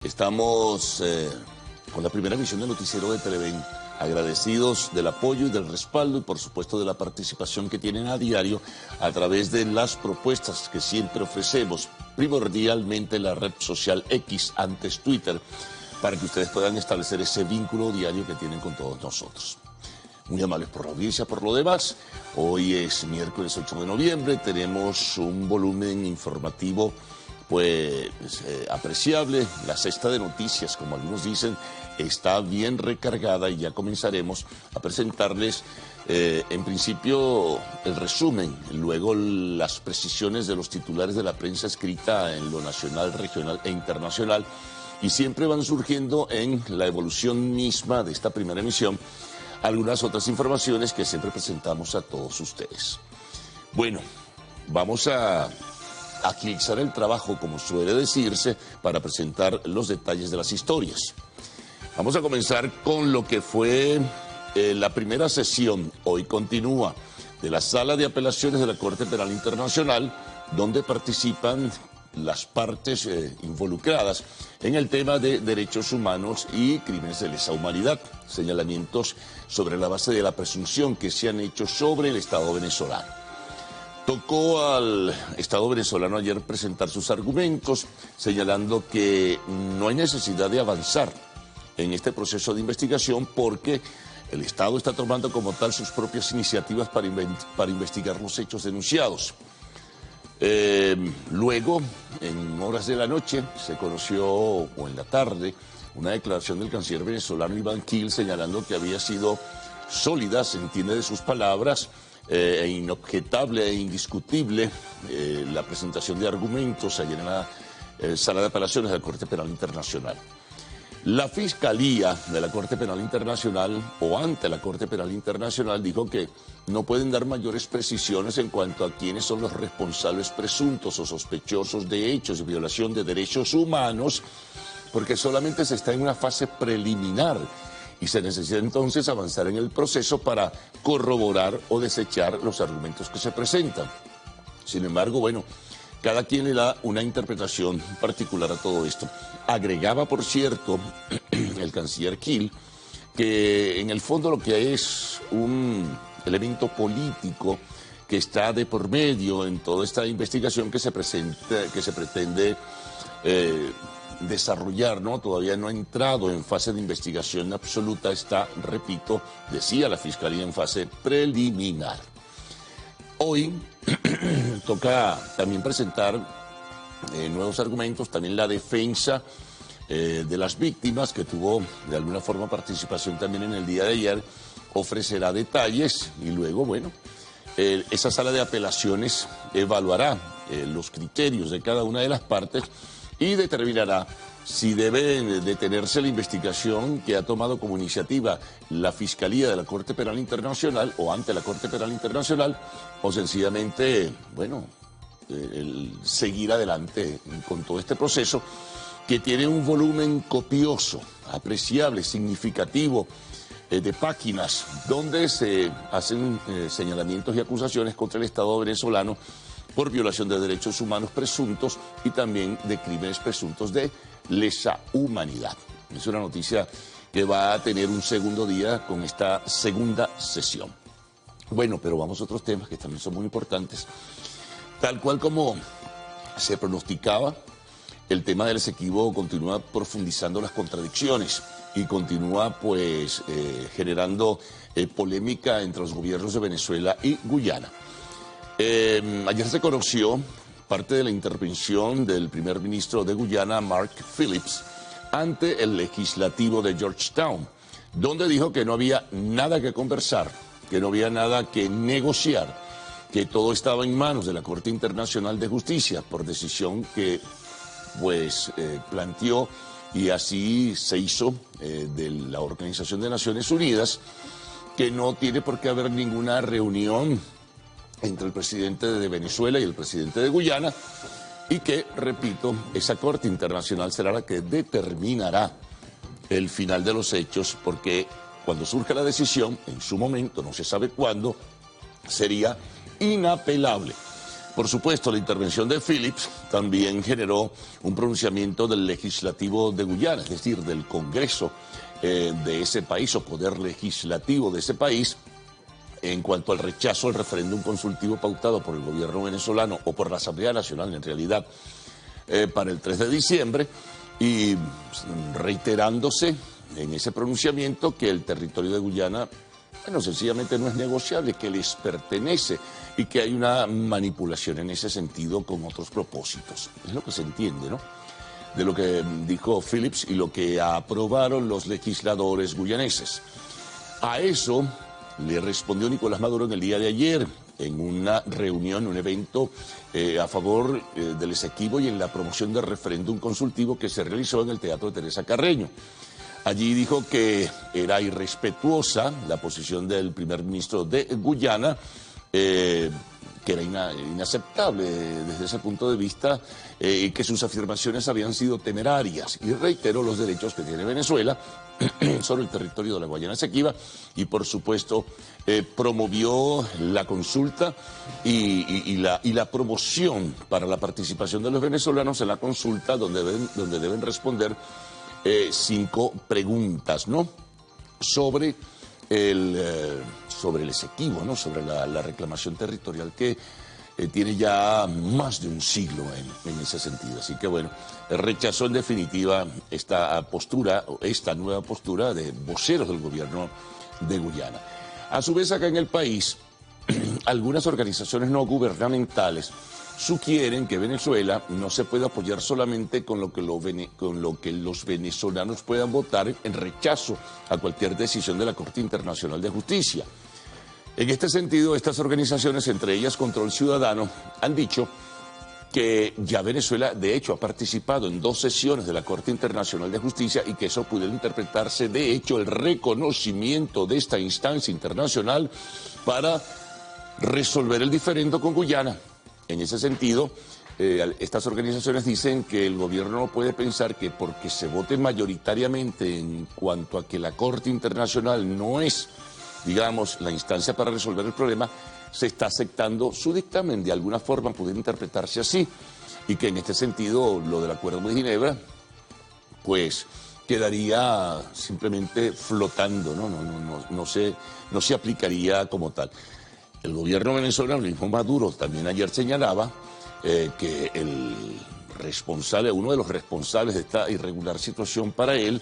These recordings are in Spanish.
Estamos con la primera emisión del noticiero de Televen, agradecidos del apoyo y del respaldo y por supuesto de la participación que tienen a diario a través de las propuestas que siempre ofrecemos, primordialmente la red social X, antes Twitter, para que ustedes puedan establecer ese vínculo diario que tienen con todos nosotros. Muy amables por la audiencia, por lo demás. Hoy es miércoles 8 de noviembre, tenemos un volumen informativo pues apreciable. La cesta de noticias, como algunos dicen, está bien recargada y ya comenzaremos a presentarles en principio el resumen, luego las precisiones de los titulares de la prensa escrita en lo nacional, regional e internacional, y siempre van surgiendo en la evolución misma de esta primera emisión algunas otras informaciones que siempre presentamos a todos ustedes. Bueno, vamos a agilizar el trabajo, como suele decirse, para presentar los detalles de las historias. Vamos a comenzar con lo que fue la primera sesión, hoy continúa, de la Sala de Apelaciones de la Corte Penal Internacional, donde participan las partes involucradas en el tema de derechos humanos y crímenes de lesa humanidad, señalamientos sobre la base de la presunción que se han hecho sobre el Estado venezolano. Tocó al Estado venezolano ayer presentar sus argumentos, señalando que no hay necesidad de avanzar en este proceso de investigación porque el Estado está tomando como tal sus propias iniciativas para investigar los hechos denunciados. Luego, en horas de la noche, se conoció, o en la tarde, una declaración del canciller venezolano Iván Gil señalando que había sido sólida, se entiende de sus palabras, inobjetable e indiscutible la presentación de argumentos ayer en la Sala de Apelaciones de la Corte Penal Internacional. La Fiscalía de la Corte Penal Internacional, o ante la Corte Penal Internacional, dijo que no pueden dar mayores precisiones en cuanto a quiénes son los responsables presuntos o sospechosos de hechos de violación de derechos humanos, porque solamente se está en una fase preliminar y se necesita entonces avanzar en el proceso para corroborar o desechar los argumentos que se presentan. Sin embargo, bueno, cada quien le da una interpretación particular a todo esto. Agregaba, por cierto, el canciller Gil, que en el fondo lo que es un elemento político que está de por medio en toda esta investigación que se pretende desarrollar, ¿no? Todavía no ha entrado en fase de investigación absoluta, está, repito, decía la Fiscalía, en fase preliminar. Hoy toca también presentar nuevos argumentos, también la defensa de las víctimas, que tuvo de alguna forma participación también en el día de ayer, ofrecerá detalles y luego, bueno, esa sala de apelaciones evaluará los criterios de cada una de las partes y determinará si debe detenerse la investigación que ha tomado como iniciativa la Fiscalía de la Corte Penal Internacional o ante la Corte Penal Internacional, o sencillamente, bueno, seguir adelante con todo este proceso que tiene un volumen copioso, apreciable, significativo, de páginas, donde se hacen señalamientos y acusaciones contra el Estado venezolano por violación de derechos humanos presuntos y también de crímenes presuntos de lesa humanidad. Es una noticia que va a tener un segundo día con esta segunda sesión. Bueno, pero vamos a otros temas que también son muy importantes. Tal cual como se pronosticaba, el tema del Esequibo continúa profundizando las contradicciones y continúa pues generando polémica entre los gobiernos de Venezuela y Guyana. Ayer se conoció parte de la intervención del primer ministro de Guyana, Mark Phillips, ante el legislativo de Georgetown, donde dijo que no había nada que conversar, que no había nada que negociar, que todo estaba en manos de la Corte Internacional de Justicia, por decisión que pues planteó y así se hizo de la Organización de Naciones Unidas, que no tiene por qué haber ninguna reunión entre el presidente de Venezuela y el presidente de Guyana, y que, repito, esa Corte Internacional será la que determinará el final de los hechos, porque cuando surja la decisión, en su momento, no se sabe cuándo, sería inapelable. Por supuesto, la intervención de Phillips también generó un pronunciamiento del legislativo de Guyana, es decir, del Congreso de ese país o poder legislativo de ese país, en cuanto al rechazo al referéndum consultivo pautado por el gobierno venezolano o por la Asamblea Nacional, en realidad, para el 3 de diciembre, y reiterándose en ese pronunciamiento que el territorio de Guyana, bueno, sencillamente no es negociable, que les pertenece y que hay una manipulación en ese sentido con otros propósitos. Es lo que se entiende, ¿no?, de lo que dijo Phillips y lo que aprobaron los legisladores guyaneses. A eso le respondió Nicolás Maduro en el día de ayer, en una reunión, un evento a favor del Esequibo y en la promoción del referéndum consultivo que se realizó en el Teatro de Teresa Carreño. Allí dijo que era irrespetuosa la posición del primer ministro de Guyana, que era inaceptable desde ese punto de vista, y que sus afirmaciones habían sido temerarias, y reiteró los derechos que tiene Venezuela sobre el territorio de la Guayana Esequiba, y por supuesto promovió la consulta y la promoción para la participación de los venezolanos en la consulta, donde deben responder 5 preguntas, ¿no?, sobre el Esequibo, ¿no?, sobre la reclamación territorial que tiene ya más de un siglo en ese sentido. Así que bueno, rechazó en definitiva esta postura, esta nueva postura de voceros del gobierno de Guyana. A su vez, acá en el país, algunas organizaciones no gubernamentales sugieren que Venezuela no se puede apoyar solamente con lo que los venezolanos puedan votar en rechazo a cualquier decisión de la Corte Internacional de Justicia. En este sentido, estas organizaciones, entre ellas Control Ciudadano, han dicho que ya Venezuela, de hecho, ha participado en 2 sesiones de la Corte Internacional de Justicia y que eso pudiera interpretarse, de hecho, el reconocimiento de esta instancia internacional para resolver el diferendo con Guyana. En ese sentido, estas organizaciones dicen que el gobierno no puede pensar que porque se vote mayoritariamente en cuanto a que la Corte Internacional no es, digamos, la instancia para resolver el problema, se está aceptando su dictamen. De alguna forma puede interpretarse así, y que en este sentido lo del Acuerdo de Ginebra pues quedaría simplemente flotando, no se aplicaría como tal. El gobierno venezolano, el mismo Maduro, también ayer señalaba que uno de los responsables de esta irregular situación para él,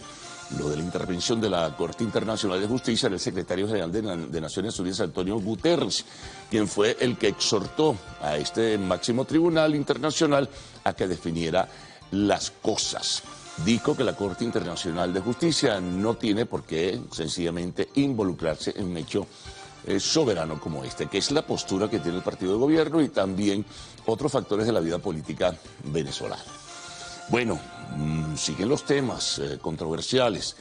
lo de la intervención de la Corte Internacional de Justicia, era el secretario general de Naciones Unidas, Antonio Guterres, quien fue el que exhortó a este máximo tribunal internacional a que definiera las cosas. Dijo que la Corte Internacional de Justicia no tiene por qué sencillamente involucrarse en un hecho soberano como este, que es la postura que tiene el partido de gobierno y también otros factores de la vida política venezolana. Bueno, siguen los temas controversiales.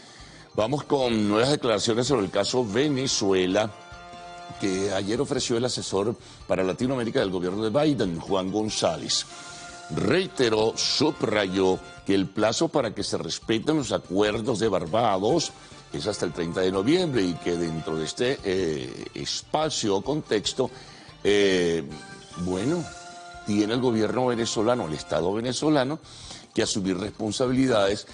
Vamos con nuevas declaraciones sobre el caso Venezuela, que ayer ofreció el asesor para Latinoamérica del gobierno de Biden, Juan González. Reiteró, subrayó que el plazo para que se respeten los acuerdos de Barbados es hasta el 30 de noviembre y que dentro de este espacio o contexto, bueno, tiene el gobierno venezolano, el Estado venezolano, que asumir responsabilidades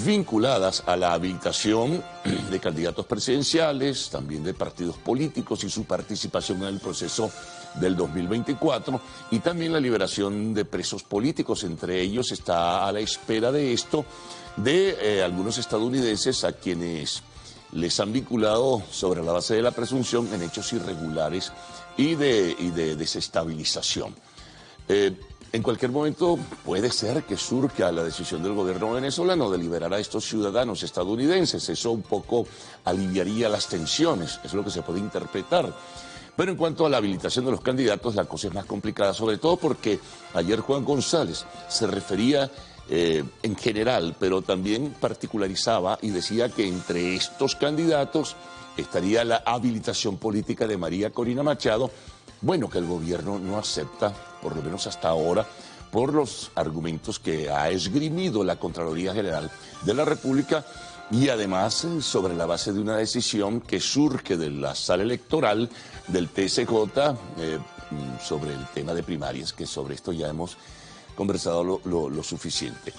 vinculadas a la habilitación de candidatos presidenciales, también de partidos políticos y su participación en el proceso del 2024, y también la liberación de presos políticos. Entre ellos está a la espera de esto de algunos estadounidenses a quienes les han vinculado sobre la base de la presunción en hechos irregulares y de desestabilización. En cualquier momento puede ser que surja la decisión del gobierno venezolano de liberar a estos ciudadanos estadounidenses. Eso un poco aliviaría las tensiones, es lo que se puede interpretar. Pero en cuanto a la habilitación de los candidatos, la cosa es más complicada, sobre todo porque ayer Juan González se refería en general, pero también particularizaba y decía que entre estos candidatos estaría la habilitación política de María Corina Machado, bueno, que el gobierno no acepta, por lo menos hasta ahora, por los argumentos que ha esgrimido la Contraloría General de la República y además sobre la base de una decisión que surge de la sala electoral del TSJ sobre el tema de primarias, que sobre esto ya hemos conversado lo suficiente.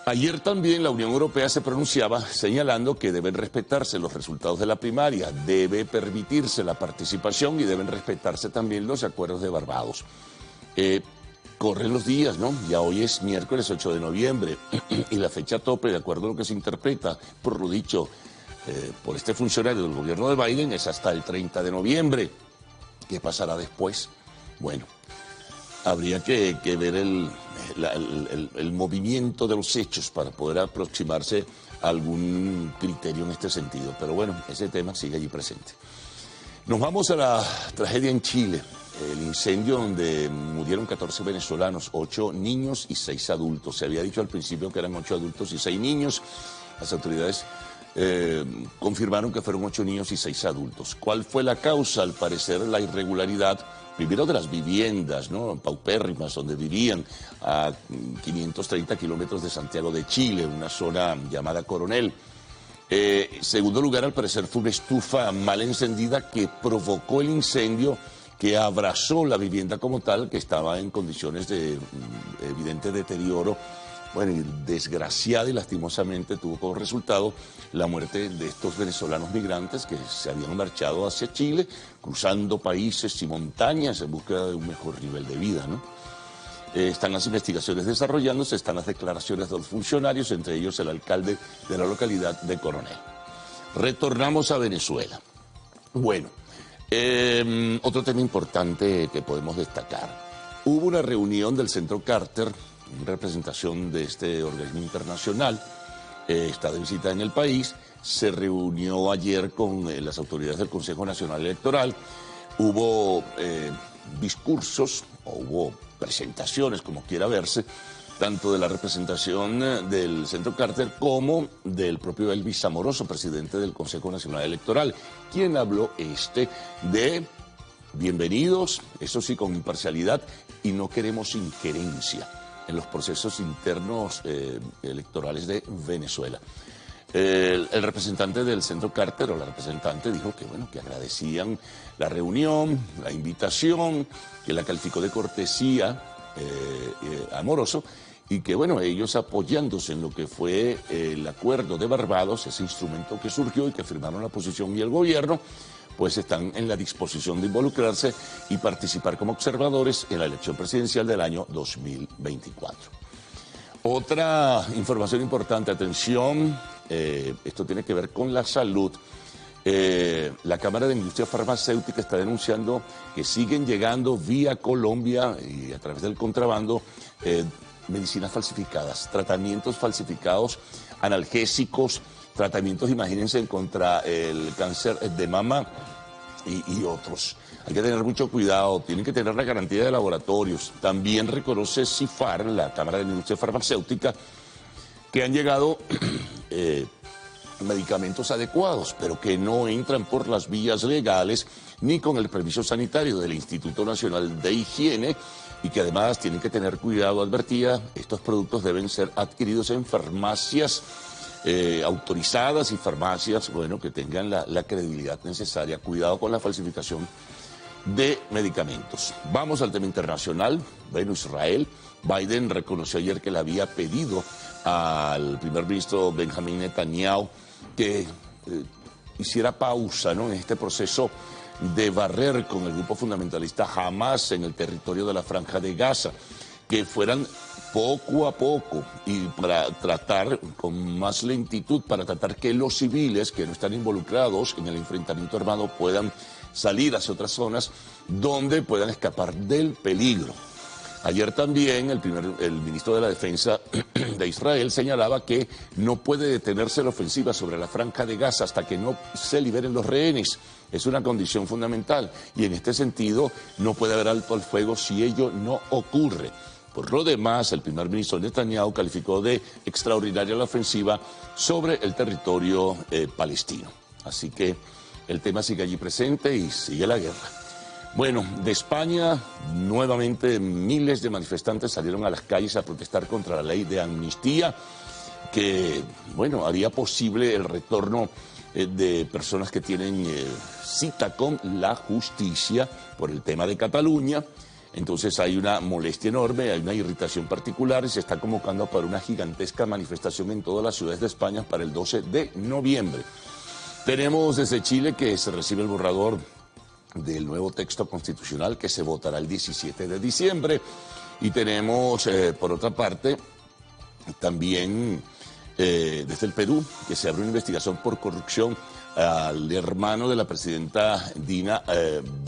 Ayer también la Unión Europea se pronunciaba señalando que deben respetarse los resultados de la primaria, debe permitirse la participación y deben respetarse también los acuerdos de Barbados. Corren los días, ¿no? Ya hoy es miércoles 8 de noviembre y la fecha tope, de acuerdo a lo que se interpreta, por lo dicho por este funcionario del gobierno de Biden, es hasta el 30 de noviembre. ¿Qué pasará después? Bueno, habría que ver el movimiento de los hechos para poder aproximarse a algún criterio en este sentido. Pero bueno, ese tema sigue allí presente. Nos vamos a la tragedia en Chile, el incendio donde murieron 14 venezolanos, 8 niños y 6 adultos. Se había dicho al principio que eran 8 adultos y 6 niños. Las autoridades confirmaron que fueron 8 niños y 6 adultos. ¿Cuál fue la causa? Al parecer la irregularidad, primero de las viviendas, ¿no?, paupérrimas, donde vivían a 530 kilómetros de Santiago de Chile, una zona llamada Coronel. Segundo lugar, al parecer fue una estufa mal encendida que provocó el incendio, que abrazó la vivienda como tal, que estaba en condiciones de evidente deterioro. Bueno, y desgraciada y lastimosamente tuvo como resultado la muerte de estos venezolanos migrantes que se habían marchado hacia Chile, cruzando países y montañas en búsqueda de un mejor nivel de vida, ¿no? Están las investigaciones desarrollándose, están las declaraciones de los funcionarios, entre ellos el alcalde de la localidad de Coronel. Retornamos a Venezuela. Bueno, otro tema importante que podemos destacar. Hubo una reunión del Centro Carter, en representación de este organismo internacional, está de visita en el país, se reunió ayer con las autoridades del Consejo Nacional Electoral, hubo discursos, o hubo presentaciones, como quiera verse, tanto de la representación del Centro Carter como del propio Elvis Amoroso, presidente del Consejo Nacional Electoral, quien habló de bienvenidos, eso sí, con imparcialidad, y no queremos injerencia en los procesos internos electorales de Venezuela. El representante del Centro Carter, o la representante, dijo que, bueno, que agradecían la reunión, la invitación, que la calificó de cortesía Amoroso, y que, bueno, ellos apoyándose en lo que fue el acuerdo de Barbados, ese instrumento que surgió y que firmaron la oposición y el gobierno, pues están en la disposición de involucrarse y participar como observadores en la elección presidencial del año 2024. Otra información importante, atención, esto tiene que ver con la salud. La Cámara de Industria Farmacéutica está denunciando que siguen llegando vía Colombia y a través del contrabando medicinas falsificadas, tratamientos falsificados, analgésicos, tratamientos, imagínense, contra el cáncer de mama y otros. Hay que tener mucho cuidado, tienen que tener la garantía de laboratorios. También reconoce CIFAR, la Cámara de Industria Farmacéutica, que han llegado medicamentos adecuados, pero que no entran por las vías legales ni con el permiso sanitario del Instituto Nacional de Higiene, y que además tienen que tener cuidado, advertía, estos productos deben ser adquiridos en farmacias autorizadas y farmacias, bueno, que tengan la credibilidad necesaria. Cuidado con la falsificación de medicamentos. Vamos al tema internacional. Bueno, Israel. Biden reconoció ayer que le había pedido al primer ministro Benjamín Netanyahu que hiciera pausa, ¿no?, en este proceso de barrer con el grupo fundamentalista Hamas en el territorio de la Franja de Gaza, que fueran poco a poco y para tratar con más lentitud, para tratar que los civiles que no están involucrados en el enfrentamiento armado puedan salir hacia otras zonas donde puedan escapar del peligro. Ayer también el ministro de la Defensa de Israel señalaba que no puede detenerse la ofensiva sobre la Franja de Gaza hasta que no se liberen los rehenes. Es una condición fundamental y en este sentido no puede haber alto al fuego si ello no ocurre. Por lo demás, el primer ministro Netanyahu calificó de extraordinaria la ofensiva sobre el territorio palestino. Así que el tema sigue allí presente y sigue la guerra. Bueno, de España, nuevamente miles de manifestantes salieron a las calles a protestar contra la ley de amnistía que, bueno, haría posible el retorno de personas que tienen cita con la justicia por el tema de Cataluña. Entonces hay una molestia enorme, hay una irritación particular y se está convocando para una gigantesca manifestación en todas las ciudades de España para el 12 de noviembre. Tenemos desde Chile que se recibe el borrador del nuevo texto constitucional que se votará el 17 de diciembre. Y tenemos, por otra parte, también desde el Perú, que se abre una investigación por corrupción al hermano de la presidenta Dina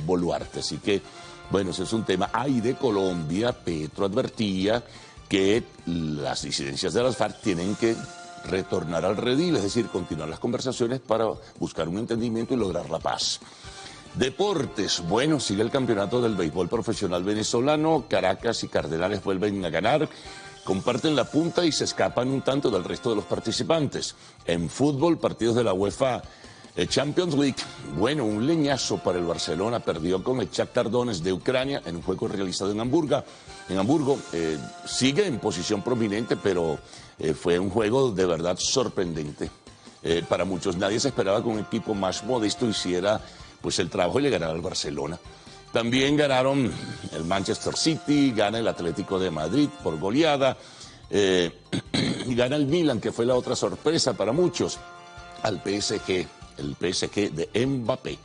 Boluarte. Así que, bueno, ese es un tema. Y de Colombia, Petro advertía que las disidencias de las FARC tienen que retornar al redil, es decir, continuar las conversaciones para buscar un entendimiento y lograr la paz. Deportes, bueno, sigue el campeonato del béisbol profesional venezolano, Caracas y Cardenales vuelven a ganar, comparten la punta y se escapan un tanto del resto de los participantes. En fútbol, partidos de la UEFA Champions League, bueno, un leñazo para el Barcelona, perdió con el Shakhtar Donetsk de Ucrania en un juego realizado en Hamburgo. Sigue en posición prominente, pero fue un juego de verdad sorprendente. Para muchos nadie se esperaba que un equipo más modesto hiciera pues el trabajo y le ganara al Barcelona. También ganaron el Manchester City, gana el Atlético de Madrid por goleada, y gana el Milan, que fue la otra sorpresa para muchos, al PSG, el PSG de Mbappé.